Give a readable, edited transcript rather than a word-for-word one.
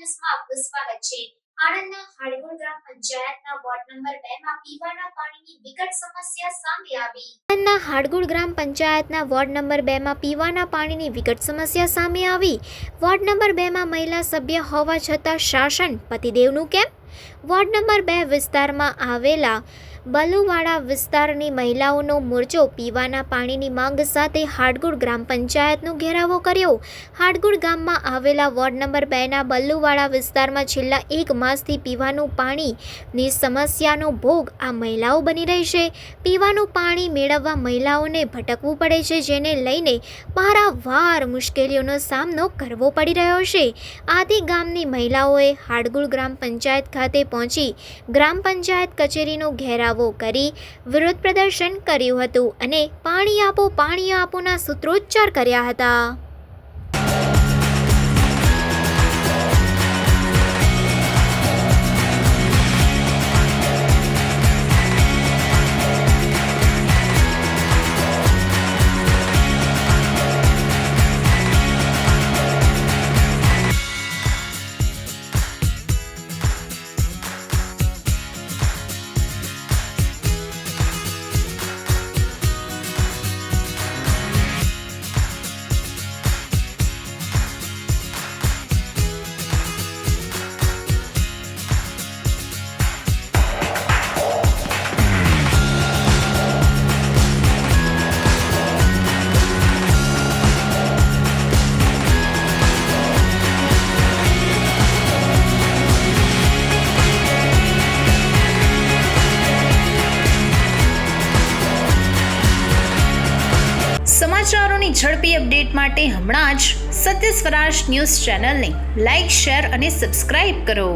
ન્યૂઝમાં આપનું સ્વાગત છે। આણંદના હાડગોળ ગ્રામ પંચાયતના વોર્ડ નંબર 2 માં પીવાના પાણીની વિકટ સમસ્યા સામે આવી। આણંદના હાડગોળ ગ્રામ પંચાયતના વોર્ડ નંબર 2 માં પીવાના પાણીની વિકટ સમસ્યા સામે આવી। વોર્ડ નંબર 2 માં મહિલા સભ્ય હોવા છતાં શાસન પતિદેવનું કેમ? વોર્ડ નંબર 2 વિસ્તારમાં આવેલા બલુવાડા વિસ્તારની મહિલાઓનો મોરચો પીવાના પાણીની માંગ સાથે હાડગોળ ગ્રામ પંચાયતનો ઘેરાવો કર્યો। હાડગોળ ગામમાં આવેલા વોર્ડ નંબર 2ના બલુવાડા વિસ્તારમાં છેલ્લા 1 માસથી પીવાનું પાણીની સમસ્યાનો ભોગ આ મહિલાઓ બની રહી છે। પીવાનું પાણી મેળવવા મહિલાઓને ભટકવું પડે છે, જેને લઈને પારાવાર મુશ્કેલીઓનો સામનો કરવો પડી રહ્યો છે। આથી ગામની મહિલાઓએ હાડગોળ ગ્રામ પંચાયત ખાતે પહોંચી ગ્રામ પંચાયત કચેરીનો ઘેરાવો કરી વિરોધ પ્રદર્શન કર્યું હતું અને પાણી આપોના સૂત્રોચ્ચાર કર્યા હતા। સમાચારોની ઝડપી અપડેટ માટે હમણાં જ સત્ય સ્વરાજ ન્યૂઝ ચેનલને લાઇક, શેર અને સબસ્ક્રાઇબ કરો।